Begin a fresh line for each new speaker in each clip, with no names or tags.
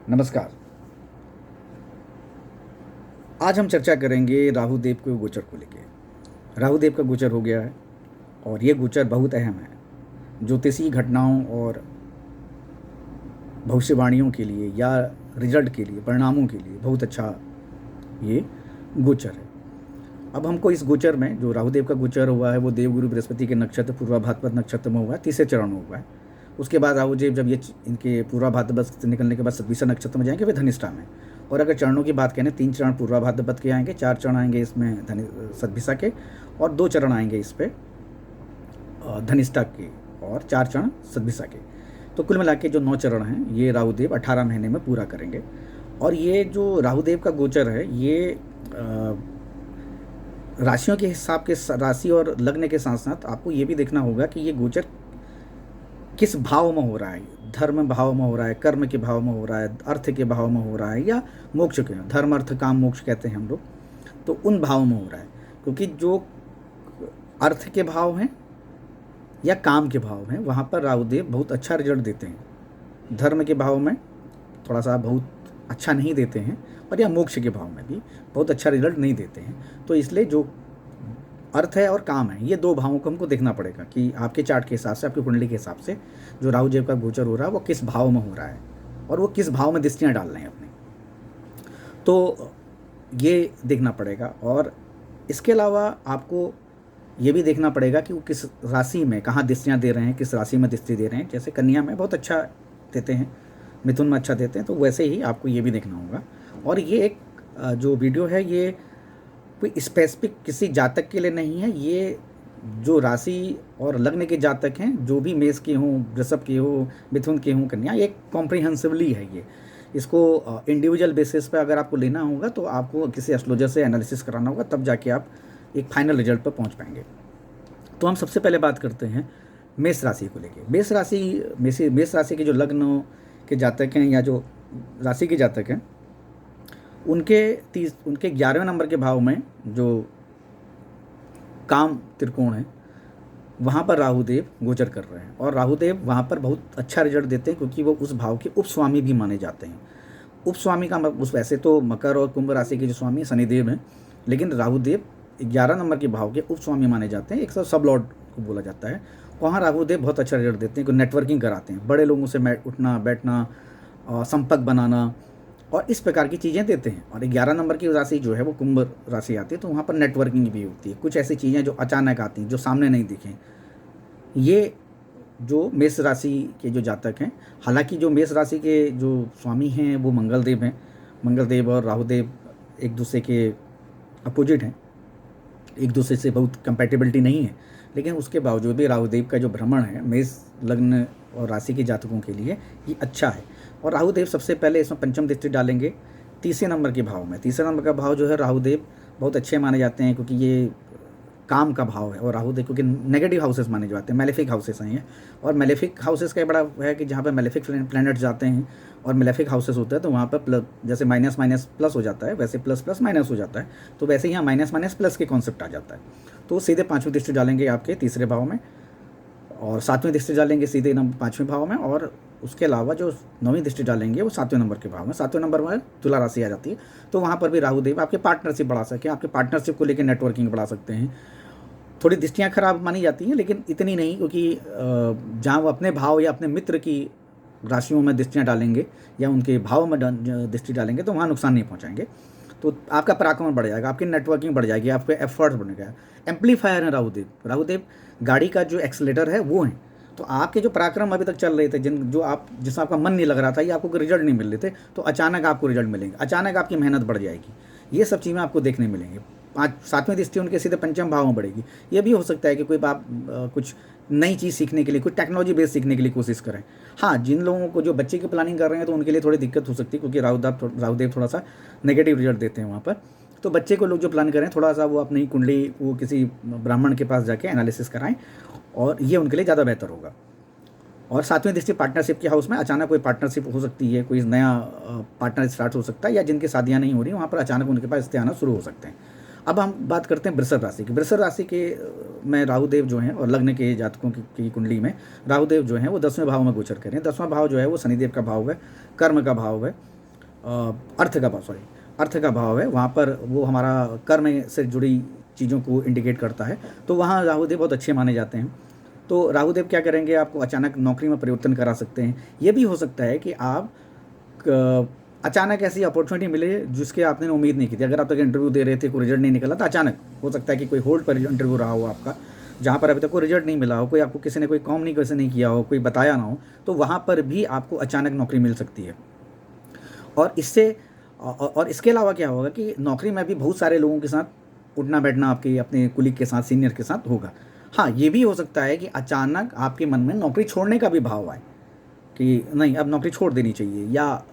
नमस्कार। आज हम चर्चा करेंगे राहु देव के गोचर को लेके। राहु देव का गोचर हो गया है और ये गोचर बहुत अहम है। ज्योतिषीय घटनाओं और भविष्यवाणियों के लिए या रिजल्ट के लिए, परिणामों के लिए बहुत अच्छा ये गोचर है। अब हमको इस गोचर में जो राहु देव का गोचर हुआ है वो देवगुरु बृहस्पति के नक्षत्र पूर्वा भाद्रपद नक्षत्र में हुआ है, तीसरे चरण में हुआ है। उसके बाद राहु देव जब ये इनके पूर्वा भाद्रपद से निकलने के बाद सतभिसा नक्षत्र में जाएंगे वे धनिष्ठा में। और अगर चरणों की बात करें 3 चरण पूर्वा भाद्रपद के आएंगे, 4 चरण आएंगे इसमें सतभिसा के और 2 चरण आएंगे इस पे धनिष्ठा के और 4 चरण सतभिसा के। तो कुल मिला के जो 9 चरण हैं ये राहु देव 18 महीने में पूरा करेंगे। और ये जो राहु देव का गोचर है ये राशियों के हिसाब के राशि और लग्न के साथ साथ आपको ये भी देखना होगा कि ये गोचर किस भाव में हो रहा है। धर्म भाव में हो रहा है, कर्म के भाव में हो रहा है, अर्थ के भाव में हो रहा है या मोक्ष के, धर्म अर्थ काम मोक्ष कहते हैं हम लोग, तो उन भाव में हो रहा है। क्योंकि जो अर्थ के भाव हैं या काम के भाव हैं वहाँ पर राहु देव बहुत अच्छा रिजल्ट देते हैं। धर्म के भाव में थोड़ा सा बहुत अच्छा नहीं देते हैं और या मोक्ष के भाव में भी बहुत अच्छा रिजल्ट नहीं देते हैं। तो इसलिए जो अर्थ है और काम है ये 2 भावों को हमको देखना पड़ेगा कि आपके चार्ट के हिसाब से, आपकी कुंडली के हिसाब से जो राहु देव का गोचर हो रहा है वो किस भाव में हो रहा है और वो किस भाव में दृष्टियाँ डाल रहे हैं अपने, तो ये देखना पड़ेगा। और इसके अलावा आपको ये भी देखना पड़ेगा कि वो किस राशि में कहाँ दृष्टियाँ दे रहे हैं, किस राशि में दृष्टि दे रहे हैं। जैसे कन्या में बहुत अच्छा देते हैं, मिथुन में अच्छा देते हैं, तो वैसे ही आपको ये भी देखना होगा। और ये एक जो वीडियो है ये कोई स्पेसिफिक किसी जातक के लिए नहीं है। ये जो राशि और लग्न के जातक हैं, जो भी मेष के हों, वृषभ के हो, मिथुन के हों, कन्या, ये कॉम्प्रिहेंसिवली है ये। इसको इंडिविजुअल बेसिस पे अगर आपको लेना होगा तो आपको किसी एस्ट्रोलॉजर से एनालिसिस कराना होगा, तब जाके आप एक फाइनल रिजल्ट पर पहुंच पाएंगे। तो हम सबसे पहले बात करते हैं मेष राशि को लेके। मेष राशि के जो लग्न के जातक हैं या जो राशि के जातक हैं उनके 11वें नंबर के भाव में जो काम त्रिकोण है वहाँ पर राहु देव गोचर कर रहे हैं। और राहु देव वहाँ पर बहुत अच्छा रिजल्ट देते हैं क्योंकि वो उस भाव के उपस्वामी भी माने जाते हैं। उपस्वामी का उस वैसे तो मकर और कुंभ राशि के जो स्वामी शनिदेव हैं, लेकिन राहु देव 11 नंबर के भाव के उपस्वामी माने जाते हैं। एक सब लॉर्ड को बोला जाता है। वहाँ राहु देव बहुत अच्छा रिजल्ट देते हैं, नेटवर्किंग कराते हैं, बड़े लोगों से उठना बैठना, संपर्क बनाना और इस प्रकार की चीज़ें देते हैं। और 11 नंबर की राशि जो है वो कुंभ राशि आती है, तो वहाँ पर नेटवर्किंग भी होती है। कुछ ऐसी चीज़ें जो अचानक आती हैं, जो सामने नहीं दिखें, ये जो मेष राशि के जो जातक हैं, हालांकि जो मेष राशि के जो स्वामी हैं वो मंगलदेव हैं। मंगलदेव और राहुदेव एक दूसरे के अपोजिट हैं, एक दूसरे से बहुत कंपैटिबिलिटी नहीं है, लेकिन उसके बावजूद भी राहुदेव का जो भ्रमण है मेष लग्न और राशि के जातकों के लिए ये अच्छा है। और राहुदेव सबसे पहले इसमें पंचम दृष्टि डालेंगे 3 नंबर के भाव में। 3 नंबर का भाव जो है राहुदेव बहुत अच्छे माने जाते हैं क्योंकि ये काम का भाव है। और राहुदेव क्योंकि नेगेटिव हाउसेस माने जाते हैं, मेलेफिक हाउसेस हैं ये। और मेलेफिक हाउसेस का बड़ा है कि जहाँ पर मेलेफिक प्लैनेट जाते हैं और मेलेफिक हाउसेस होते हैं तो वहाँ पर प्लस, जैसे माइनस माइनस प्लस हो जाता है वैसे प्लस प्लस माइनस हो जाता है, तो वैसे ही यहाँ माइनस माइनस प्लस के कॉन्सेप्ट आ जाता है। तो सीधे 5वीं दृष्टि डालेंगे आपके 3रे भाव में और 7वीं दृष्टि डालेंगे सीधे 5वें भाव में। और उसके अलावा जो 9वीं दृष्टि डालेंगे वो 7वें नंबर के भाव में। 7वें नंबर में तुला राशि आ जाती है, तो वहाँ पर भी राहुदेव आपके पार्टनरशिप बढ़ा सकें, आपके पार्टनरशिप को लेकर नेटवर्किंग बढ़ा सकते हैं। थोड़ी दृष्टियाँ खराब मानी जाती हैं लेकिन इतनी नहीं, क्योंकि जहाँ वो अपने भाव या अपने मित्र की राशियों में दृष्टियाँ डालेंगे या उनके भाव में दृष्टि डालेंगे तो वहाँ नुकसान नहीं पहुँचाएंगे। तो आपका पराक्रमण बढ़ जाएगा, आपकी नेटवर्किंग बढ़ जाएगी, आपके एफर्ट्स बढ़ेगा। एम्पलीफायर है राहुदेव। राहुदेव गाड़ी का जो एक्सीलेटर है वो है। तो आपके जो पराक्रम अभी तक चल रहे थे, जिसमें आपका मन नहीं लग रहा था या आपको रिजल्ट नहीं मिल रहे थे, तो अचानक आपको रिजल्ट मिलेंगे, अचानक आपकी मेहनत बढ़ जाएगी। ये सब चीज़ें आपको देखने मिलेंगी। 7वीं दृष्टि उनके सीधे पंचम भाव में बढ़ेगी। ये भी हो सकता है कि कोई आप कुछ नई चीज़ सीखने के लिए, कुछ टेक्नोलॉजी बेस्ड सीखने के लिए कोशिश करें। हाँ, जिन लोगों को जो बच्चे की प्लानिंग कर रहे हैं तो उनके लिए थोड़ी दिक्कत हो सकती है क्योंकि राहुदेव थोड़ा सा नेगेटिव रिजल्ट देते हैं वहाँ पर। तो बच्चे को लोग जो प्लान करें थोड़ा सा वो अपनी कुंडली वो किसी ब्राह्मण के पास जाके एनालिसिस कराएं और ये उनके लिए ज़्यादा बेहतर होगा। और 7वीं दृष्टि पार्टनरशिप के हाउस में अचानक कोई पार्टनरशिप हो सकती है, कोई नया पार्टनर स्टार्ट हो सकता है, या जिनकी शादियाँ नहीं हो रही वहाँ पर अचानक उनके पास रिश्ते आना शुरू हो सकते हैं। अब हम बात करते हैं वृषभ राशि की। वृषभ राशि के में राहुदेव जो हैं और लग्न के जातकों की कुंडली में राहुदेव जो हैं वो 10वें भाव में गोचर करें। 10वां भाव जो है वो शनिदेव का भाव है, कर्म का भाव है अर्थ का भाव, सॉरी, अर्थ का भाव है, वहाँ पर वो हमारा कर्म से जुड़ी चीज़ों को इंडिकेट करता है, तो वहाँ राहु देव बहुत अच्छे माने जाते हैं। तो राहु देव क्या करेंगे, आपको अचानक नौकरी में परिवर्तन करा सकते हैं। ये भी हो सकता है कि आप अचानक ऐसी अपॉर्चुनिटी मिले जिसके आपने उम्मीद नहीं की थी। अगर आप तक इंटरव्यू दे रहे थे, कोई रिजल्ट नहीं निकला, तो अचानक हो सकता है कि कोई होल्ड पर इंटरव्यू रहा हो आपका, जहाँ पर अभी तक कोई रिजल्ट नहीं मिला हो, कोई आपको किसी ने कोई कम्युनिकेशन नहीं किया हो, कोई बताया ना हो, तो वहाँ पर भी आपको अचानक नौकरी मिल सकती है। और इससे और इसके अलावा क्या होगा कि नौकरी में भी बहुत सारे लोगों के साथ उठना बैठना आपके अपने कुलीग के साथ, सीनियर के साथ होगा। हाँ, ये भी हो सकता है कि अचानक आपके मन में नौकरी छोड़ने का भी भाव आए कि नहीं, अब नौकरी छोड़ देनी चाहिए, या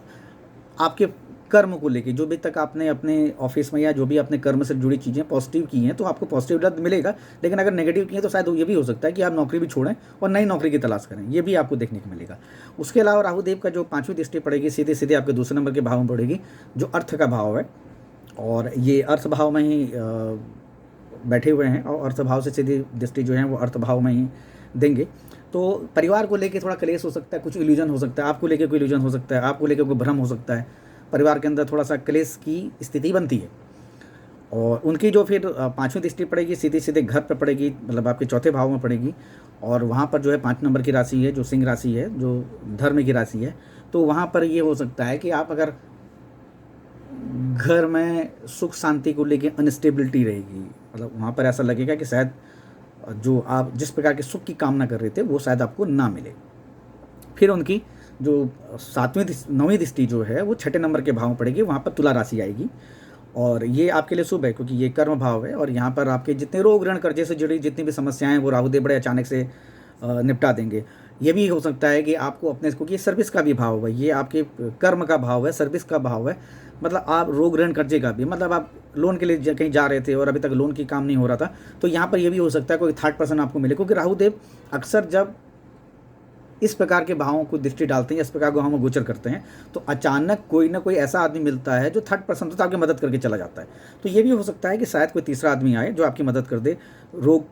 आपके कर्म को लेके जो भी तक आपने अपने ऑफिस में या जो भी अपने कर्म से जुड़ी चीज़ें पॉजिटिव की हैं, तो आपको पॉजिटिव रिजल्ट मिलेगा। लेकिन अगर नेगेटिव की हैं तो शायद ये भी हो सकता है कि आप नौकरी भी छोड़ें और नई नौकरी की तलाश करें, ये भी आपको देखने को मिलेगा। उसके अलावा राहु देव का जो 5वीं दृष्टि पड़ेगी सीधे सीधे आपके दूसरे नंबर के भाव में पड़ेगी, जो अर्थ का भाव है, और ये अर्थ भाव में ही बैठे हुए हैं, और अर्थ भाव से सीधी दृष्टि जो है वो अर्थ भाव में ही देंगे। तो परिवार को लेके थोड़ा क्लेश हो सकता है, कुछ इल्यूजन हो सकता है, आपको लेके कोई इल्यूजन हो सकता है, आपको लेके कोई भ्रम हो सकता है, परिवार के अंदर थोड़ा सा क्लेश की स्थिति बनती है। और उनकी जो फिर 5वीं दृष्टि पड़ेगी सीधे सीधे घर पर पड़ेगी, मतलब आपके चौथे भाव में पड़ेगी, और वहाँ पर जो है 5 नंबर की राशि है, जो सिंह राशि है, जो धर्म की राशि है। तो वहाँ पर ये हो सकता है कि आप अगर घर में सुख शांति को लेके अनस्टेबिलिटी रहेगी, मतलब वहाँ पर ऐसा लगेगा कि शायद जो आप जिस प्रकार के सुख की कामना कर रहे थे वो शायद आपको ना मिले। फिर उनकी जो 9वीं दृष्टि जो है वो 6ठे नंबर के भाव में पड़ेगी, वहाँ पर तुला राशि आएगी, और ये आपके लिए शुभ है क्योंकि ये कर्म भाव है, और यहाँ पर आपके जितने रोग ऋण कर्जे से जुड़ी जितनी भी समस्याएं हैं वो राहु देव बड़े अचानक से निपटा देंगे। ये भी हो सकता है कि आपको अपने, क्योंकि ये सर्विस का भी भाव है, ये आपके कर्म का भाव है, सर्विस का भाव है, मतलब आप रोग ऋण कर्जे का भी, मतलब आप लोन के लिए कहीं जा रहे थे और अभी तक लोन की काम नहीं हो रहा था, तो यहाँ पर ये भी हो सकता है कोई थर्ड पर्सन आपको मिले, क्योंकि राहु देव अक्सर जब इस प्रकार के भावों को दृष्टि डालते हैं, इस प्रकार को हम गोचर करते हैं, तो अचानक कोई ना कोई ऐसा आदमी मिलता है जो थर्ड पर्सन तो आपकी मदद करके चला जाता है। तो ये भी हो सकता है कि शायद कोई तीसरा आदमी आए जो आपकी मदद कर दे रोग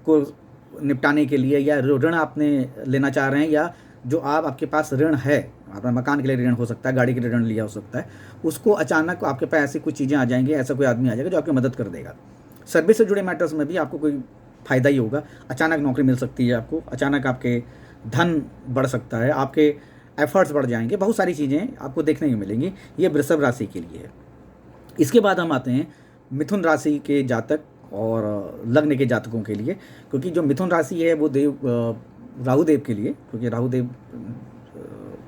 को निपटाने के लिए, या ऋण आपने लेना चाह रहे हैं, या जो आपके पास ऋण है, आपका मकान के लिए ऋण हो सकता है, गाड़ी के लिए ऋण लिया हो सकता है, उसको अचानक आपके पास ऐसी कुछ चीज़ें आ जाएंगी, ऐसा कोई आदमी आ जाएगा जो आपकी मदद कर देगा। सर्विस से जुड़े मैटर्स में भी आपको कोई फ़ायदा ही होगा, अचानक नौकरी मिल सकती है आपको, अचानक आपके धन बढ़ सकता है, आपके एफर्ट्स बढ़ जाएंगे, बहुत सारी चीज़ें आपको देखने को मिलेंगी। ये वृषभ राशि के लिए है। इसके बाद हम आते हैं मिथुन राशि के जातक और लग्न के जातकों के लिए, क्योंकि जो मिथुन राशि है वो राहु देव के लिए, क्योंकि राहु देव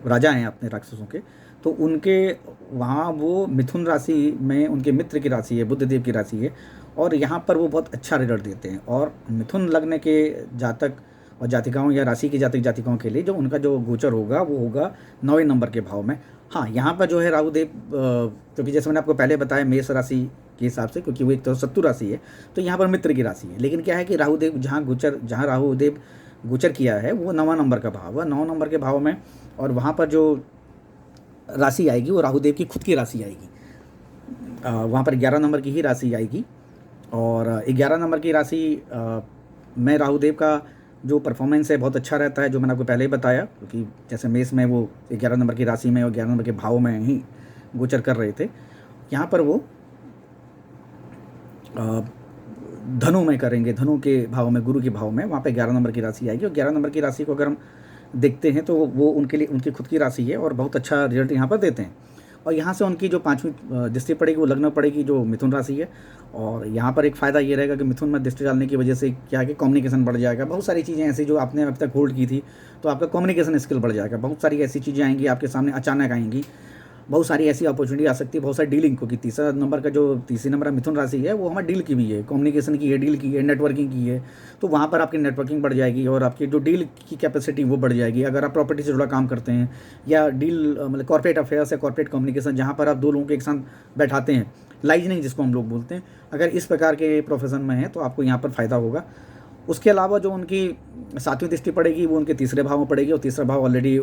राजा हैं अपने राक्षसों के, तो उनके वहाँ वो मिथुन राशि में उनके मित्र की राशि है, बुध देव की राशि है, और यहाँ पर वो बहुत अच्छा रिजल्ट देते हैं। और मिथुन लग्न के जातक और जातिकाओं या राशि के जातक जातिकाओं के लिए जो उनका जो गोचर होगा वो होगा 9वें नंबर के भाव में। हाँ, यहाँ पर जो है राहु देव, क्योंकि जैसे मैंने आपको पहले बताया मेष राशि के हिसाब से, क्योंकि वो एक तो शत्रु राशि है, तो यहाँ पर मित्र की राशि है। लेकिन क्या है कि राहु देव जहाँ राहु देव गोचर किया है वो 9वां नंबर का भाव है, 9 नंबर के भाव में, और वहाँ पर जो राशि आएगी वो राहु देव की खुद की राशि आएगी। वहाँ पर 11 नंबर की ही राशि आएगी, और 11 नंबर की राशि में राहु देव का जो परफॉर्मेंस है बहुत अच्छा रहता है, जो मैंने आपको पहले ही बताया, क्योंकि जैसे मेष में वो 11 नंबर की राशि में और 11 नंबर के भाव में ही गोचर कर रहे थे, यहाँ पर वो धनु में करेंगे, धनु के भाव में, गुरु के भाव में, वहाँ पे 11 नंबर की राशि आएगी। और 11 नंबर की राशि को अगर हम देखते हैं तो वो उनके लिए उनकी खुद की राशि है और बहुत अच्छा रिजल्ट यहाँ पर देते हैं। और यहाँ से उनकी जो 5वीं दृष्टि पड़ेगी वो लग्न पड़ेगी जो मिथुन राशि है। और यहाँ पर एक फ़ायदा ये रहेगा कि मिथुन में दृष्टि डालने की वजह से क्या है कि कम्युनिकेशन बढ़ जाएगा, बहुत सारी चीज़ें ऐसी जो आपने अब तक होल्ड की थी, तो आपका कम्युनिकेशन स्किल बढ़ जाएगा, बहुत सारी ऐसी चीज़ें आएंगी आपके सामने, अचानक आएंगी, बहुत सारी ऐसी अपॉर्चुनिटी आ सकती है, बहुत सारी डीलिंग, क्योंकि तीसरा तीसरी नंबर मिथुन राशि है वो हमारी डील की भी है, कम्युनिकेशन की है, डील की है, नेटवर्किंग की है, तो वहाँ पर आपकी नेटवर्किंग बढ़ जाएगी और आपकी जो डील की कैपेसिटी वो बढ़ जाएगी। अगर आप प्रॉपर्टी से जुड़ा काम करते हैं या डील मतलब कॉर्पोरेट अफेयर्स या कॉर्पोरेट कम्युनिकेशन, जहाँ पर आप दो लोगों को एक साथ बैठाते हैं, लाइजनिंग जिसको हम लोग बोलते हैं, अगर इस प्रकार के प्रोफेशन में है तो आपको यहाँ पर फ़ायदा होगा। उसके अलावा जो उनकी 7वीं दृष्टि पड़ेगी वो उनके तीसरे भाव में पड़ेगी, और तीसरा भाव ऑलरेडी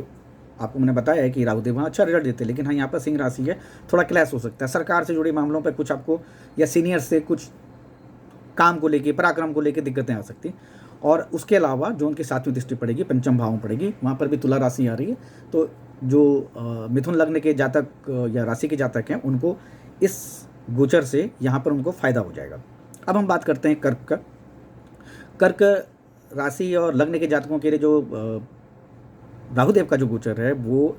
आपको मैंने बताया है कि राहु देव वहाँ अच्छा रिजल्ट देते हैं। लेकिन हाँ, यहाँ पर सिंह राशि है, थोड़ा क्लैश हो सकता है, सरकार से जुड़े मामलों पर कुछ आपको या सीनियर से कुछ काम को लेके, पराक्रम को लेके दिक्कतें आ सकती। और उसके अलावा जो उनकी 7वीं दृष्टि पड़ेगी, पंचम भाव में पड़ेगी, वहाँ पर भी तुला राशि आ रही है। तो जो मिथुन लग्न के जातक या राशि के जातक हैं, उनको इस गोचर से यहाँ पर उनको फ़ायदा हो जाएगा। अब हम बात करते हैं कर्क का। कर्क राशि और लग्न के जातकों के लिए जो राहुदेव का जो गोचर है वो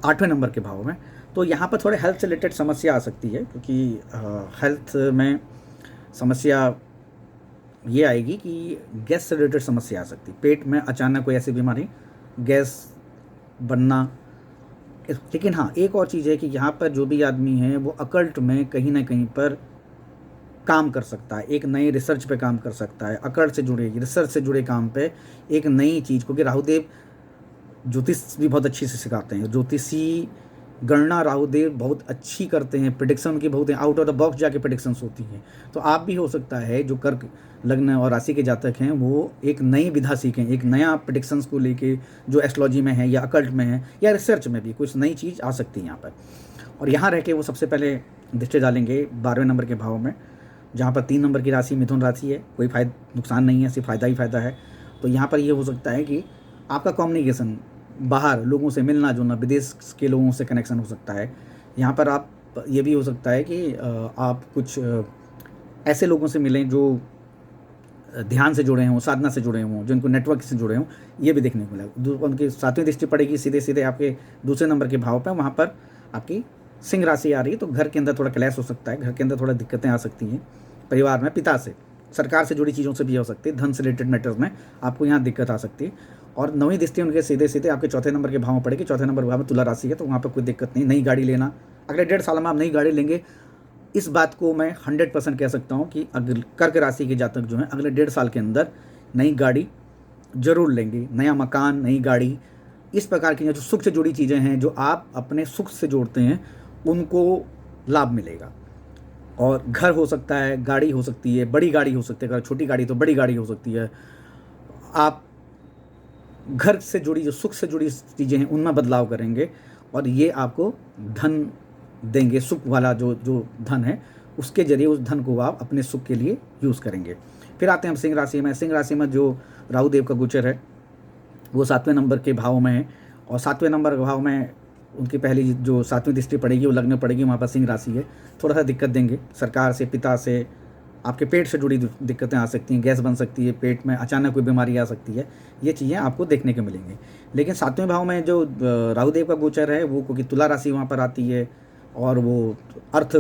8वें नंबर के भाव में, तो यहाँ पर थोड़े हेल्थ से रिलेटेड समस्या आ सकती है, क्योंकि हेल्थ में समस्या ये आएगी कि गैस से रिलेटेड समस्या आ सकती है, पेट में अचानक कोई ऐसी बीमारी, गैस बनना। लेकिन हाँ, एक और चीज़ है कि यहाँ पर जो भी आदमी है वो अकल्ट में कहीं ना कहीं पर काम कर सकता है, एक नई रिसर्च पे काम कर सकता है, अकल्ट से जुड़े, रिसर्च से जुड़े काम पे एक नई चीज़, क्योंकि राहुदेव ज्योतिष भी बहुत अच्छी से सिखाते हैं, ज्योतिषी गणना राहुदेव बहुत अच्छी करते हैं, प्रिडिक्शन उनकी बहुत आउट ऑफ द बॉक्स जाके प्रिडिक्शंस होती हैं। तो आप भी हो सकता है जो कर्क लग्न और राशि के जातक हैं वो एक नई विधा सीखें, एक नया प्रिडिक्शंस को लेके, जो एस्ट्रोलॉजी में है या अकल्ट में है या रिसर्च में भी कुछ नई चीज़ आ सकती है यहाँ पर। और यहाँ रह के वो सबसे पहले दृष्टि डालेंगे 12वें नंबर के भाव में, जहाँ पर 3 नंबर की राशि मिथुन राशि है, कोई नुकसान नहीं है, सिर्फ फ़ायदा ही फ़ायदा है। तो यहाँ पर ये हो सकता है कि आपका कम्युनिकेशन, बाहर लोगों से मिलना जुलना, विदेश के लोगों से कनेक्शन हो सकता है। यहाँ पर आप ये भी हो सकता है कि आप कुछ ऐसे लोगों से मिलें जो ध्यान से जुड़े हों, साधना से जुड़े हों, जो इनको नेटवर्क से जुड़े हों, ये भी देखने को मिलेगा। उनकी 7वीं दृष्टि पड़ेगी सीधे सीधे आपके दूसरे नंबर के भाव पर, वहाँ पर आपकी सिंह राशि आ रही है। तो घर के अंदर थोड़ा क्लैश हो सकता है, घर के अंदर थोड़ा दिक्कतें आ सकती हैं, परिवार में पिता से, सरकार से जुड़ी चीज़ों से भी हो सकती है, धन से रिलेटेड मैटर्स में आपको यहाँ दिक्कत आ सकती है। और 9वीं दृष्टि उनके सीधे सीधे आपके चौथे नंबर के भाव में पड़ेगी, चौथे नंबर भाव में तुला राशि है, तो वहाँ पर कोई दिक्कत नहीं। नई गाड़ी लेना, अगले 1.5 साल में आप नई गाड़ी लेंगे, इस बात को मैं 100% कह सकता हूँ कि अगर कर्क राशि के जातक जो हैं अगले 1.5 साल के अंदर नई गाड़ी जरूर लेंगे, नया मकान, नई गाड़ी, इस प्रकार की जो सुख से जुड़ी चीज़ें हैं, जो आप अपने सुख से जोड़ते हैं, उनको लाभ मिलेगा। और घर हो सकता है, गाड़ी हो सकती है, बड़ी गाड़ी हो सकती है, अगर छोटी गाड़ी तो बड़ी गाड़ी हो सकती है। आप घर से जुड़ी, जो सुख से जुड़ी चीज़ें हैं, उनमें बदलाव करेंगे और ये आपको धन देंगे, सुख वाला जो धन है, उसके जरिए उस धन को आप अपने सुख के लिए यूज़ करेंगे। फिर आते हैं हम सिंह राशि में। सिंह राशि में जो राहुदेव का गोचर है वो 7वें नंबर के भाव में है, और 7वें नंबर के भाव में उनकी पहली जो 7वीं दृष्टि पड़ेगी वो लग्न पड़ेगी, वहाँ पर सिंह राशि है। थोड़ा सा दिक्कत देंगे, सरकार से, पिता से, आपके पेट से जुड़ी दिक्कतें आ सकती हैं, गैस बन सकती है, पेट में अचानक कोई बीमारी आ सकती है, ये चीज़ें आपको देखने को मिलेंगी। लेकिन 7वें भाव में जो राहुदेव का गोचर है वो, क्योंकि तुला राशि वहाँ पर आती है और वो अर्थ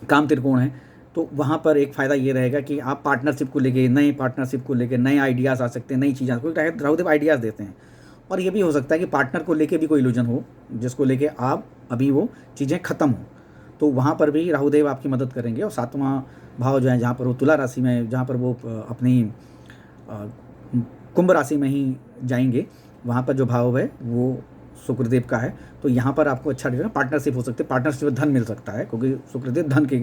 काम त्रिकोण है, तो वहाँ पर एक फ़ायदा ये रहेगा कि आप पार्टनरशिप को लेके, नए पार्टनरशिप को लेके नए आइडियाज़ आ सकते हैं, नई चीज़ें, क्योंकि राहुदेव आइडियाज़ देते हैं। और ये भी हो सकता है कि पार्टनर को लेके भी कोई इल्यूजन हो, जिसको लेके आप अभी वो चीज़ें ख़त्म हो, तो वहाँ पर भी राहुदेव आपकी मदद करेंगे। और 7वां भाव जो है, जहाँ पर वो तुला राशि में, जहाँ पर वो अपनी कुंभ राशि में ही जाएंगे, वहाँ पर जो भाव है वो शुक्रदेव का है। तो यहाँ पर आपको अच्छा लगेगा, पार्टनरशिप हो सकती है, पार्टनरशिप में धन मिल सकता है, क्योंकि शुक्रदेव धन के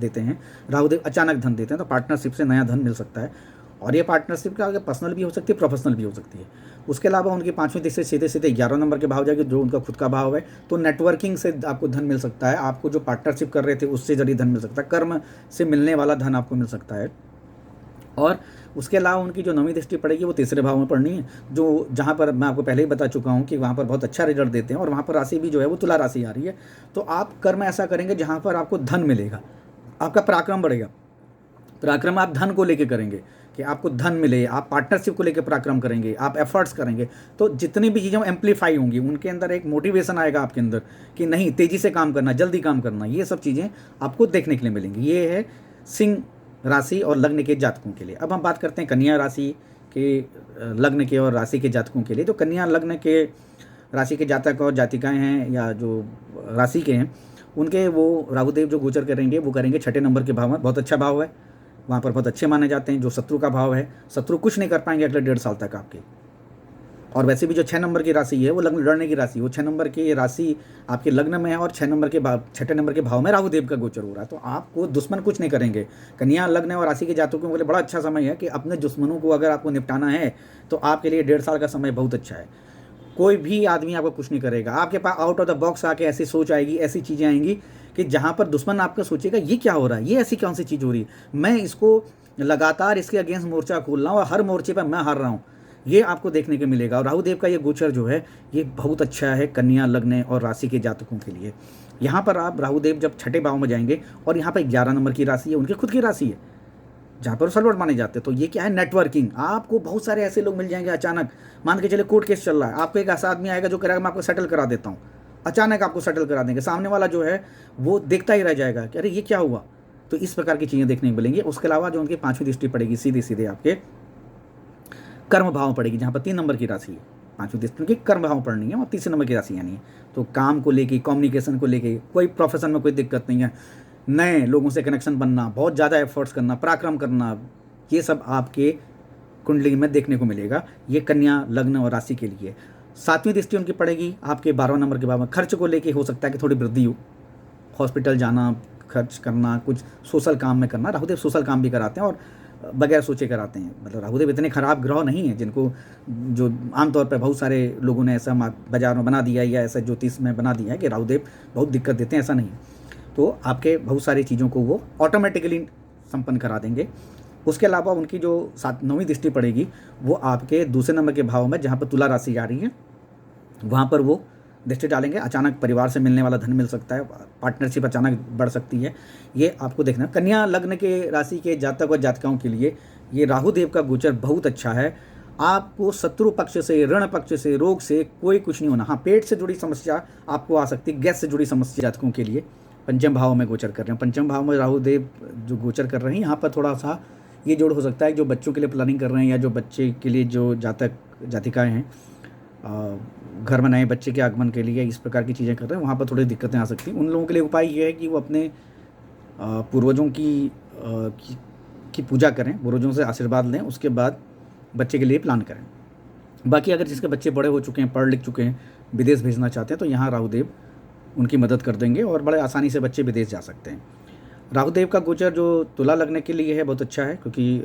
देते हैं, राहुदेव अचानक धन देते हैं, तो पार्टनरशिप से नया धन मिल सकता है। और ये पार्टनरशिप का आगे पर्सनल भी हो सकती है, प्रोफेशनल भी हो सकती है। उसके अलावा उनकी 5वीं दृष्टि सीधे सीधे 11 नंबर के भाव जाएगी, जो उनका खुद का भाव है, तो नेटवर्किंग से आपको धन मिल सकता है, आपको जो पार्टनरशिप कर रहे थे उससे जरिए धन मिल सकता है, कर्म से मिलने वाला धन आपको मिल सकता है। और उसके अलावा उनकी जो 9वीं दृष्टि पड़ेगी वो तीसरे भाव में पड़नी है, जो जहाँ पर मैं आपको पहले ही बता चुका हूँ कि वहाँ पर बहुत अच्छा रिजल्ट देते हैं, और वहाँ पर राशि भी जो है वो तुला राशि आ रही है। तो आप कर्म ऐसा करेंगे जहाँ पर आपको धन मिलेगा, आपका पराक्रम बढ़ेगा। पराक्रम आप धन को लेके करेंगे कि आपको धन मिले, आप पार्टनरशिप को लेकर पराक्रम करेंगे, आप एफर्ट्स करेंगे, तो जितनी भी चीज़ें एम्पलीफाई होंगी, उनके अंदर एक मोटिवेशन आएगा आपके अंदर कि नहीं, तेज़ी से काम करना, जल्दी काम करना, ये सब चीज़ें आपको देखने के लिए मिलेंगी। ये है सिंह राशि और लग्न के जातकों के लिए। अब हम बात करते हैं कन्या राशि के लग्न के और राशि के जातकों के लिए। तो कन्या लग्न के राशि के जातक और जातिकाएँ हैं, या जो राशि के हैं, उनके वो राहुदेव जो गोचर करेंगे वो करेंगे 6ठे नंबर के भाव में। बहुत अच्छा भाव है, वहाँ पर बहुत अच्छे माने जाते हैं। जो शत्रु का भाव है, शत्रु कुछ नहीं कर पाएंगे अगले 1.5 साल तक आपके। और वैसे भी जो 6 नंबर की राशि है वो लग्न लड़ने की राशि, वो 6 नंबर की राशि आपके लग्न में है, और 6 नंबर के भाव, 6ठे नंबर के भाव में राहुदेव का गोचर हो रहा है। तो आपको दुश्मन कुछ नहीं करेंगे। कन्या लग्न और राशि के जातकों के लिए बड़ा अच्छा समय है कि अपने दुश्मनों को अगर आपको निपटाना है तो आपके लिए 1.5 साल का समय बहुत अच्छा है। कोई भी आदमी आपको कुछ नहीं करेगा, आपके pass out of the box आके ऐसी सोच आएगी, ऐसी चीज़ें आएंगी कि जहाँ पर दुश्मन आपका सोचेगा ये क्या हो रहा है, ये ऐसी कौन सी चीज़ हो रही है, मैं इसको लगातार इसके अगेंस्ट मोर्चा खोल रहा हूँ और हर मोर्चे पर मैं हार रहा हूँ, ये आपको देखने को मिलेगा। और राहु देव का ये गोचर जो है ये बहुत अच्छा है कन्या लग्न और राशि के जातकों के लिए। यहाँ पर आप राहु देव जब छठे भाव में जाएंगे और यहाँ पर 11 नंबर की राशि है, उनकी खुद की राशि है जहाँ पर सर्वोट माने जाते हैं, तो ये क्या है, नेटवर्किंग। आपको बहुत सारे ऐसे लोग मिल जाएंगे अचानक, मान के चले कोर्ट केस चल रहा है, आपको एक ऐसा आदमी आएगा जो कहेगा मैं आपको सेटल करा देता हूँ, अचानक आपको सेटल करा देंगे। सामने वाला जो है वो देखता ही रह जाएगा कि अरे ये क्या हुआ। तो इस प्रकार की चीज़ें देखने को मिलेंगी। उसके अलावा जो उनकी 5वीं दृष्टि पड़ेगी सीधे सीधे आपके कर्म भाव पड़ेगी, जहाँ पर 3 नंबर की राशि है। 5वीं दृष्टि उनकी कर्म भाव पढ़नी है और तीसरे नंबर की राशि यानी है। तो काम को लेके, कम्युनिकेशन को लेके, कोई प्रोफेशन में कोई दिक्कत नहीं है, नए लोगों से कनेक्शन बनना, बहुत ज़्यादा एफर्ट्स करना, पराक्रम करना, ये सब आपके कुंडली में देखने को मिलेगा। ये कन्या लग्न और राशि के लिए। 7वीं दृष्टि उनकी पड़ेगी आपके 12वें नंबर के भाव में। खर्च को लेके हो सकता है कि थोड़ी वृद्धि हो, हॉस्पिटल जाना, खर्च करना, कुछ सोशल काम में करना। राहुदेव सोशल काम भी कराते हैं और बगैर सोचे कराते हैं। मतलब राहुदेव इतने खराब ग्रह नहीं हैं जिनको, जो आमतौर पर बहुत सारे लोगों ने ऐसा बाजार में बना दिया है या ऐसा ज्योतिष में बना दिया है कि राहुदेव बहुत दिक्कत देते हैं, ऐसा नहीं। तो आपके बहुत सारी चीज़ों को वो ऑटोमेटिकली संपन्न करा देंगे। उसके अलावा उनकी जो 9वीं दृष्टि पड़ेगी वो आपके दूसरे नंबर के भाव में, जहाँ पर तुला राशि आ रही है, वहाँ पर वो दृष्टि डालेंगे। अचानक परिवार से मिलने वाला धन मिल सकता है, पार्टनरशिप अचानक बढ़ सकती है, ये आपको देखना। कन्या लग्न के राशि के जातक और जातिकाओं के लिए ये राहु देव का गोचर बहुत अच्छा है। आपको शत्रु पक्ष से, ऋण पक्ष से, रोग से कोई कुछ नहीं होना। हाँ, पेट से जुड़ी समस्या आपको आ सकती है, गैस से जुड़ी समस्या जातकों के लिए। पंचम भाव में गोचर कर रहे हैं, पंचम भाव में राहु देव जो गोचर कर रहे हैं, यहाँ पर थोड़ा सा ये जोड़ हो सकता है जो बच्चों के लिए प्लानिंग कर रहे हैं या जो बच्चे के लिए जो जातक जातिकाएँ हैं, घर में नए बच्चे के आगमन के लिए इस प्रकार की चीज़ें कर रहे हैं, वहाँ पर थोड़ी दिक्कतें आ सकती हैं। उन लोगों के लिए उपाय ये है कि वो अपने पूर्वजों की पूजा करें, पूर्वजों से आशीर्वाद लें, उसके बाद बच्चे के लिए प्लान करें। बाकी अगर जिसके बच्चे बड़े हो चुके हैं, पढ़ लिख चुके हैं, विदेश भेजना चाहते हैं, तो यहाँ राहुदेव उनकी मदद कर देंगे और बड़े आसानी से बच्चे विदेश जा सकते हैं। राहुदेव का गोचर जो तुला लगने के लिए है बहुत अच्छा है, क्योंकि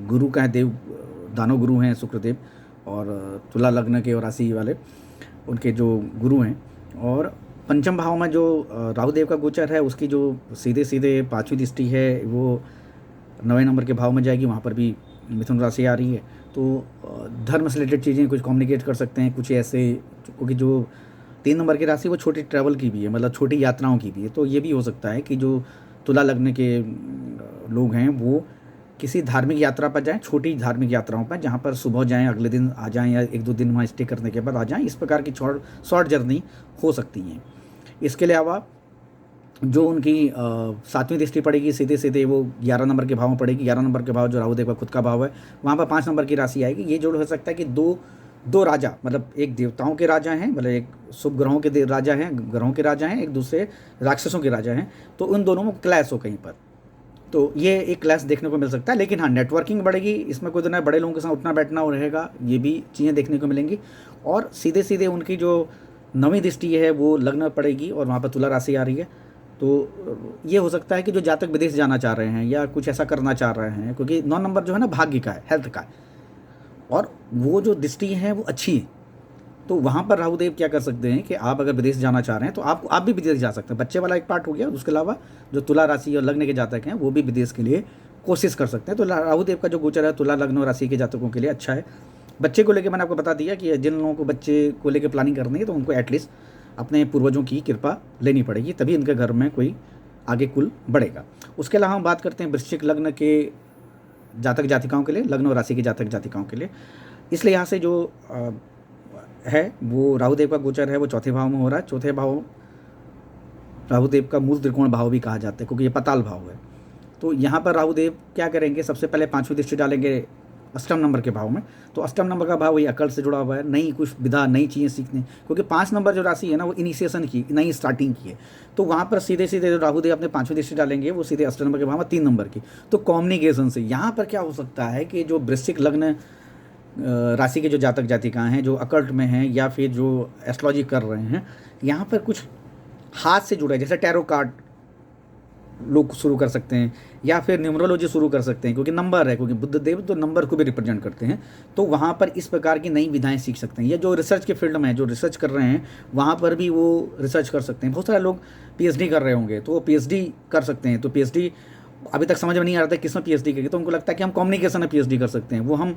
गुरु का है, देव दानव गुरु हैं शुक्रदेव, और तुला लग्न के और राशि वाले उनके जो गुरु हैं। और पंचम भाव में जो राहुदेव का गोचर है उसकी जो सीधे सीधे 5वीं दृष्टि है वो 9वें नंबर के भाव में जाएगी, वहाँ पर भी मिथुन राशि आ रही है। तो धर्म से रिलेटेड चीज़ें कुछ कम्युनिकेट कर सकते हैं, कुछ ऐसे, क्योंकि जो 3 नंबर की राशि वो छोटी ट्रैवल की भी है, मतलब छोटी यात्राओं की भी है। तो ये भी हो सकता है कि जो तुला लग्न के लोग हैं वो किसी धार्मिक यात्रा पर जाएं, छोटी धार्मिक यात्राओं पर, जहां पर सुबह जाएं, अगले दिन आ जाएं या 1-2 दिन वहां स्टे करने के बाद आ जाएं। इस प्रकार की शॉर्ट जर्नी हो सकती हैं। इसके अलावा जो उनकी 7वीं दृष्टि पड़ेगी सीधे सीधे वो 11 नंबर के भाव में पड़ेगी। 11 नंबर के भाव जो राहुदेव का खुद का भाव है, वहाँ पर 5 नंबर की राशि आएगी। ये जोड़ हो सकता है कि दो राजा, मतलब एक देवताओं के राजा हैं, मतलब एक शुभ ग्रहों के राजा हैं, ग्रहों के राजा हैं, एक दूसरे राक्षसों के राजा हैं, तो उन दोनों में क्लैश हो कहीं पर। तो ये एक क्लास देखने को मिल सकता है। लेकिन हाँ, नेटवर्किंग बढ़ेगी, इसमें कोई ना बड़े लोगों के साथ उठना बैठना रहेगा, ये भी चीज़ें देखने को मिलेंगी। और सीधे सीधे उनकी जो 9वीं दृष्टि है वो लग्न पड़ेगी और वहाँ पर तुला राशि आ रही है। तो ये हो सकता है कि जो जातक विदेश जाना चाह रहे हैं या कुछ ऐसा करना चाह रहे हैं, क्योंकि 9 नंबर जो है ना भाग्य का है, हेल्थ का है, और वो जो दृष्टि है वो अच्छी है। तो वहाँ पर राहुदेव क्या कर सकते हैं कि आप अगर विदेश जाना चाह रहे हैं तो आप भी विदेश जा सकते हैं। बच्चे वाला एक पार्ट हो गया, उसके अलावा जो तुला राशि और लग्न के जातक हैं वो भी विदेश के लिए कोशिश कर सकते हैं। तो राहुदेव का जो गोचर है तुला लग्न और राशि के जातकों के लिए अच्छा है। बच्चे को लेकर मैंने आपको बता दिया कि जिन लोगों को बच्चे को लेकर प्लानिंग करनी है तो उनको एटलीस्ट अपने पूर्वजों की कृपा लेनी पड़ेगी, तभी उनके घर में कोई आगे कुल बढ़ेगा। उसके अलावा हम बात करते हैं वृश्चिक लग्न के जातक जातिकाओं के लिए, लग्न और राशि के जातक जातिकाओं के लिए। इसलिए यहाँ से जो है वो राहुदेव का गोचर है वो चौथे भाव में हो रहा है। चौथे भाव राहुदेव का मूल त्रिकोण भाव भी कहा जाता है, क्योंकि ये पताल भाव है। तो यहाँ पर राहुदेव क्या करेंगे, सबसे पहले 5वीं दृष्टि डालेंगे 8वें नंबर के भाव में। तो 8वें नंबर का भाव वही अकल से जुड़ा हुआ है, नई कुछ विधा, नई चीज़ें सीखने, क्योंकि 5 नंबर जो राशि है ना वो इनिशिएशन की, नई स्टार्टिंग की है। तो वहाँ पर सीधे सीधे जो राहुदेव अपने 5वीं दृष्टि डालेंगे वो सीधे 8वें नंबर के भाव में 3 नंबर की। तो कम्युनिकेशन से यहाँ पर क्या हो सकता है कि जो वृश्चिक लग्न राशि के जो जातक जातिकाएँ हैं जो अकल्ट में हैं या फिर जो एस्ट्रोलॉजी कर रहे हैं, यहाँ पर कुछ हाथ से जुड़ा है, जैसे टैरो कार्ड लोग शुरू कर सकते हैं या फिर न्यूमरोलॉजी शुरू कर सकते हैं, क्योंकि नंबर है, क्योंकि बुद्ध देव तो नंबर को भी रिप्रेजेंट करते हैं। तो वहाँ पर इस प्रकार की नई विधाएं सीख सकते हैं। या जो रिसर्च के फील्ड में है, जो रिसर्च कर रहे हैं, वहाँ पर भी वो रिसर्च कर सकते हैं। बहुत सारे लोग पीएचडी कर रहे होंगे तो वो पीएचडी कर सकते हैं। तो पीएचडी अभी तक समझ में नहीं आ रहा था किस में पीएचडी करेंगे, तो उनको लगता है कि हम कम्युनिकेशन में पीएचडी कर सकते हैं, वो हम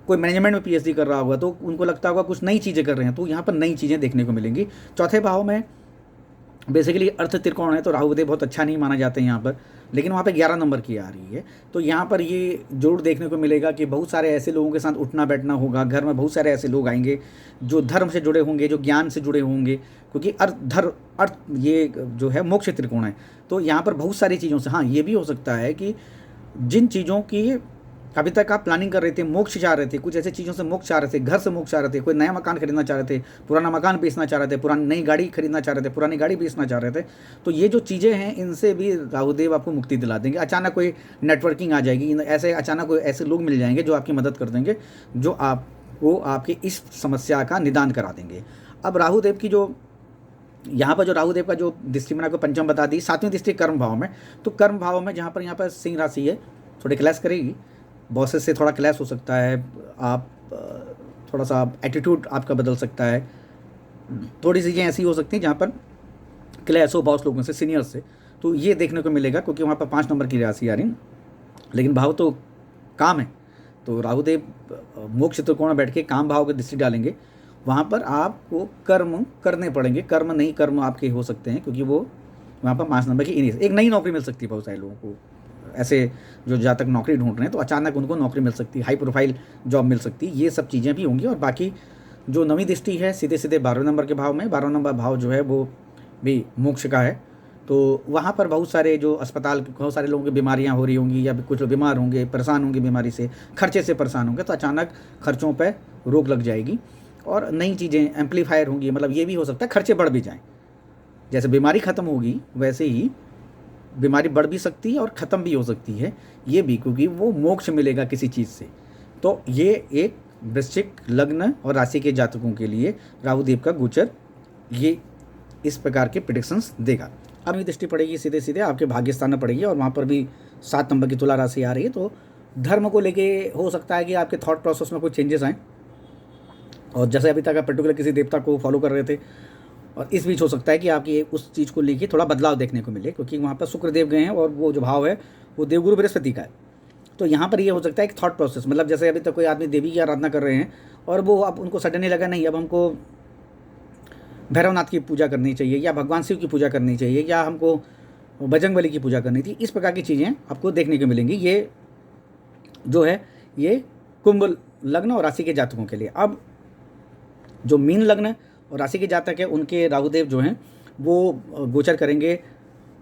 कोई मैनेजमेंट में पीएचडी कर रहा होगा तो उनको लगता होगा कुछ नई चीज़ें कर रहे हैं, तो यहाँ पर नई चीज़ें देखने को मिलेंगी। चौथे भाव में बेसिकली अर्थ त्रिकोण है, तो राहुदेव बहुत अच्छा नहीं माना जाता है यहाँ पर, लेकिन वहाँ पे 11 नंबर की आ रही है, तो यहाँ पर ये जरूर देखने को मिलेगा कि बहुत सारे ऐसे लोगों के साथ उठना बैठना होगा, घर में बहुत सारे ऐसे लोग आएंगे जो धर्म से जुड़े होंगे, जो ज्ञान से जुड़े होंगे, क्योंकि अर्थ ये जो है मोक्ष त्रिकोण है, तो यहाँ पर बहुत सारी चीज़ों से, हाँ ये भी हो सकता है कि जिन चीज़ों की अभी तक आप प्लानिंग कर रहे थे, मोक्ष चाह रहे थे, कुछ ऐसी चीज़ों से मोक्ष चाह रहे थे, घर से मोक्ष चाह रहे थे, कोई नया मकान खरीदना चाह रहे थे, पुराना मकान बेचना चाह रहे थे, पुरानी नई गाड़ी खरीदना चाह रहे थे, पुरानी गाड़ी बेचना चाह रहे थे, तो ये जो चीज़ें हैं इनसे भी राहुदेव आपको मुक्ति दिला देंगे। अचानक कोई नेटवर्किंग आ जाएगी, ऐसे अचानक कोई ऐसे लोग मिल जाएंगे जो आपकी मदद कर देंगे, जो आपको आपकी इस समस्या का निदान करा देंगे। अब राहुदेव की जो यहाँ पर जो राहुदेव का जो दृष्टि मैंने आपको पंचम बता दी, 7वीं दृष्टि कर्म भाव में, तो कर्म भाव में जहाँ पर यहाँ पर सिंह राशि है, थोड़ी क्लैश करेगी, बॉसेस से थोड़ा क्लैश हो सकता है, आप थोड़ा सा एटीट्यूड आपका बदल सकता है, थोड़ी चीज़ें ऐसी हो सकती हैं जहाँ पर क्लैश हो बॉस लोगों से, सीनियर से, तो ये देखने को मिलेगा, क्योंकि वहाँ पर 5 नंबर की राशि आ रही, लेकिन भाव तो काम है, तो राहुदेव मोक्ष त्रिकोण में बैठ के काम भाव की दृष्टि डालेंगे, वहाँ पर आपको कर्म करने पड़ेंगे, कर्म नहीं कर्म आपके हो सकते हैं, क्योंकि वो वहाँ पर 5 नंबर की एक नई नौकरी मिल सकती है बहुत सारे लोगों को, ऐसे जो जहाँ तक नौकरी ढूंढ रहे हैं तो अचानक उनको नौकरी मिल सकती है, हाई प्रोफाइल जॉब मिल सकती है, ये सब चीज़ें भी होंगी। और बाकी जो 9वीं दृष्टि है सीधे सीधे 12वें नंबर के भाव में, 12 नंबर भाव जो है वो भी मोक्ष का है, तो वहाँ पर बहुत सारे जो अस्पताल, बहुत सारे लोगों की बीमारियाँ हो रही होंगी, या कुछ लोग बीमार होंगे, परेशान होंगे बीमारी से, खर्चे से परेशान होंगे, तो अचानक खर्चों पर रोक लग जाएगी और नई चीज़ें एम्पलीफायर होंगी, मतलब ये भी हो सकता है खर्चे बढ़ भी जाएँ, जैसे बीमारी ख़त्म होगी वैसे ही बीमारी बढ़ भी सकती है और ख़त्म भी हो सकती है, ये भी, क्योंकि वो मोक्ष मिलेगा किसी चीज़ से। तो ये एक वृश्चिक लग्न और राशि के जातकों के लिए राहुदेव का गोचर ये इस प्रकार के प्रेडिक्शंस देगा। अब ये दृष्टि पड़ेगी सीधे सीधे आपके भाग्य स्थान में पड़ेगी, और वहाँ पर भी 7 नंबर की तुला राशि आ रही है, तो धर्म को लेके हो सकता है कि आपके थॉट प्रोसेस में कुछ चेंजेस आएँ, और जैसे अभी तक आप पर्टिकुलर किसी देवता को फॉलो कर रहे थे, और इस बीच हो सकता है कि आपकी उस चीज़ को लेके थोड़ा बदलाव देखने को मिले, क्योंकि वहाँ पर शुक्रदेव गए हैं और वो जो भाव है वो देवगुरु बृहस्पति का है, तो यहाँ पर ये हो सकता है कि थॉट प्रोसेस, मतलब जैसे अभी तक कोई आदमी देवी की आराधना कर रहे हैं और वो अब उनको सडनली लगा नहीं अब हमको भैरवनाथ की पूजा करनी चाहिए, या भगवान शिव की पूजा करनी चाहिए, या हमको बजरंगबली की पूजा करनी थी, इस प्रकार की चीज़ें आपको देखने को मिलेंगी। ये जो है ये कुंभ लग्न और राशि के जातकों के लिए। अब जो मीन लग्न और राशि के जातक है उनके राहुदेव जो हैं वो गोचर करेंगे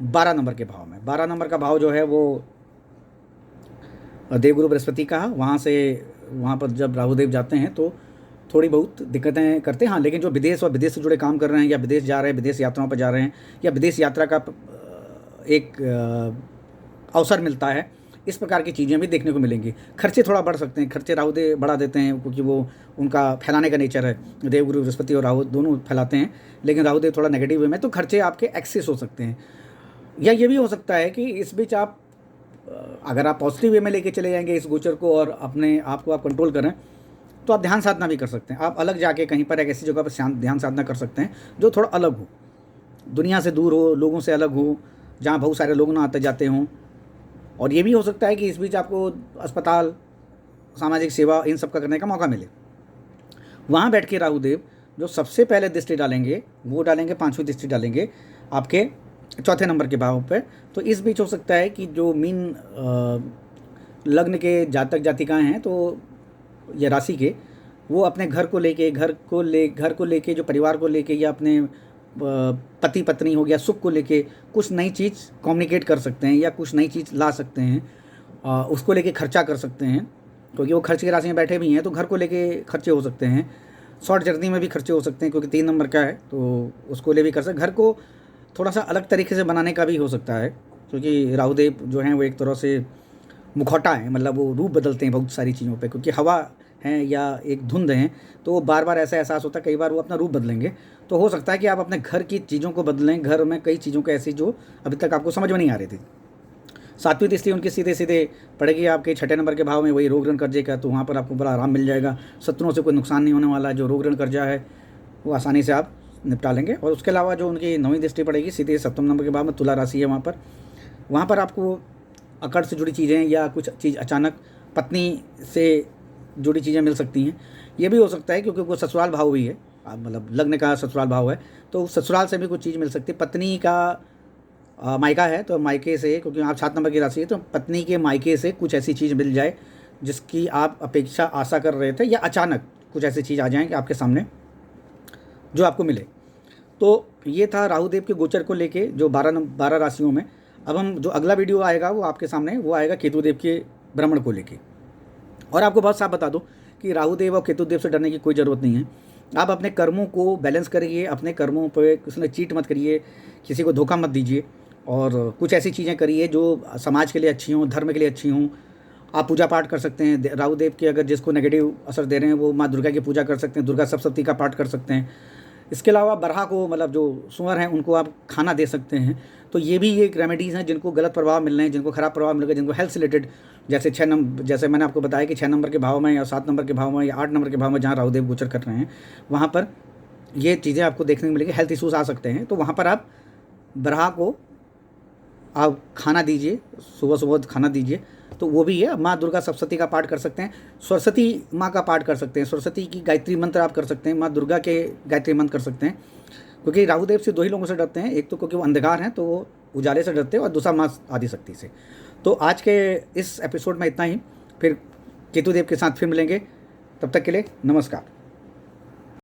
12 नंबर के भाव में। 12 नंबर का भाव जो है वो देवगुरु बृहस्पति का, वहाँ से वहाँ पर जब राहुदेव जाते हैं तो थोड़ी बहुत दिक्कतें करते हैं, हाँ, लेकिन जो विदेश और विदेश से जुड़े काम कर रहे हैं, या विदेश जा रहे हैं, विदेश यात्राओं पर जा रहे हैं, या विदेश यात्रा का एक अवसर मिलता है, इस प्रकार की चीज़ें भी देखने को मिलेंगी। खर्चे थोड़ा बढ़ सकते हैं, खर्चे राहुदेव बढ़ा देते हैं, क्योंकि वो उनका फैलाने का नेचर है, देवगुरु बृहस्पति और राहु दोनों फैलाते हैं, लेकिन राहुदेव थोड़ा नेगेटिव वे में, तो खर्चे आपके एक्सेस हो सकते हैं। या ये भी हो सकता है कि इस बीच आप अगर आप पॉजिटिव वे में लेके चले जाएंगे इस गोचर को और अपने आप को आप कंट्रोल करें, तो आप ध्यान साधना भी कर सकते हैं। आप अलग जाके कहीं पर एक ऐसी जगह पर ध्यान साधना कर सकते हैं जो थोड़ा अलग हो, दुनिया से दूर हो, लोगों से अलग हो, जहाँ बहुत सारे लोग ना आते जाते हों। और ये भी हो सकता है कि इस बीच आपको अस्पताल, सामाजिक सेवा, इन सब का करने का मौका मिले। वहाँ बैठ के राहुदेव जो सबसे पहले दृष्टि डालेंगे वो डालेंगे 5वीं दृष्टि डालेंगे आपके चौथे नंबर के भाव पर। तो इस बीच हो सकता है कि जो मीन लग्न के जातक जातिकाएँ हैं तो या राशि के, वो अपने घर को लेके जो परिवार को लेके, या अपने पति पत्नी हो गया, सुख को लेके कुछ नई चीज़ कम्युनिकेट कर सकते हैं, या कुछ नई चीज़ ला सकते हैं, उसको लेके खर्चा कर सकते हैं, क्योंकि वो खर्च की राशि में बैठे भी हैं, तो घर को लेके खर्चे हो सकते हैं। शॉर्ट जर्नी में भी खर्चे हो सकते हैं, क्योंकि 3 नंबर का है, तो उसको ले भी कर सकते। घर को थोड़ा सा अलग तरीके से बनाने का भी हो सकता है, क्योंकि राहुदेव जो हैं वो एक तरह से मुखौटा है, मतलब वो रूप बदलते हैं बहुत सारी चीज़ों पे, क्योंकि हवा हैं या एक धुंध हैं, तो वो बार बार ऐसा एहसास होता है, कई बार वो अपना रूप बदलेंगे। तो हो सकता है कि आप अपने घर की चीज़ों को बदलें, घर में कई चीज़ों को ऐसी जो अभी तक आपको समझ में नहीं आ रही थी। 7वीं दृष्टि उनकी सीधे सीधे पड़ेगी आपके 6ठे नंबर के भाव में, वही रोग ऋण कर्जे का, तो वहाँ पर आपको बड़ा आराम मिल जाएगा, शत्रुओं से कोई नुकसान नहीं होने वाला है। जो रोग ऋण कर्जा है वो आसानी से आप निपटा लेंगे। और उसके अलावा जो उनकी 9वीं दृष्टि पड़ेगी सीधे 7वें नंबर के भाव में, तुला राशि है, वहाँ पर आपको अकड़ से जुड़ी चीज़ें या कुछ चीज़ अचानक पत्नी से जुड़ी चीज़ें मिल सकती हैं। ये भी हो सकता है क्योंकि वो ससुराल भाव भी है, मतलब लग्न का ससुराल भाव है, तो ससुराल से भी कुछ चीज़ मिल सकती है। पत्नी का मायका है तो मायके से, क्योंकि आप 7 नंबर की राशि है, तो पत्नी के मायके से कुछ ऐसी चीज़ मिल जाए जिसकी आप अपेक्षा आशा कर रहे थे, या अचानक कुछ ऐसी चीज़ आ जाए कि आपके सामने जो आपको मिले। तो ये था राहु देव के गोचर को लेके जो 12 राशियों में। अब हम जो अगला वीडियो आएगा वो आपके सामने वो आएगा केतु देव के भ्रमण को लेके। और आपको बहुत साफ बता दूं कि राहु देव और केतु देव से डरने की कोई ज़रूरत नहीं है। आप अपने कर्मों को बैलेंस करिए, अपने कर्मों पे किसी ने चीट मत करिए, किसी को धोखा मत दीजिए, और कुछ ऐसी चीज़ें करिए जो समाज के लिए अच्छी हों, धर्म के लिए अच्छी हों। आप पूजा पाठ कर सकते हैं राहु देव के, अगर जिसको नेगेटिव असर दे रहे हैं वो माँ दुर्गा की पूजा कर सकते हैं, दुर्गा सप्तशती का पाठ कर सकते हैं। इसके अलावा बरहा को, मतलब जो सुअर हैं उनको आप खाना दे सकते हैं। तो ये भी एक रेमेडीज़ हैं जिनको गलत प्रभाव मिल रहे हैं, जिनको खराब प्रभाव मिल रहे हैं, जिनको हेल्थ से रिलेटेड, जैसे 6 नंबर, जैसे मैंने आपको बताया कि 6 नंबर के भाव में या 7 नंबर के भाव में या 8 नंबर के भाव में जहाँ राहु देव गोचर कर रहे हैं, वहाँ पर ये चीज़ें आपको देखने को मिलेगी। हेल्थ इशूज़ आ सकते हैं, तो वहाँ पर आप बरहा को आप खाना दीजिए, सुबह सुबह खाना दीजिए। तो वो भी है। माँ दुर्गा सप्तशती का पाठ कर सकते हैं, सरस्वती माँ का पाठ कर सकते हैं, सरस्वती की गायत्री मंत्र आप कर सकते हैं, माँ दुर्गा के गायत्री मंत्र कर सकते हैं। क्योंकि राहु देव से 2 ही लोगों से डरते हैं, एक तो क्योंकि वो अंधकार हैं तो वो उजाले से डरते हैं, और दूसरा माँ आदिशक्ति से। तो आज के इस एपिसोड में इतना ही, फिर केतु देव के साथ फिर मिलेंगे। तब तक के लिए नमस्कार।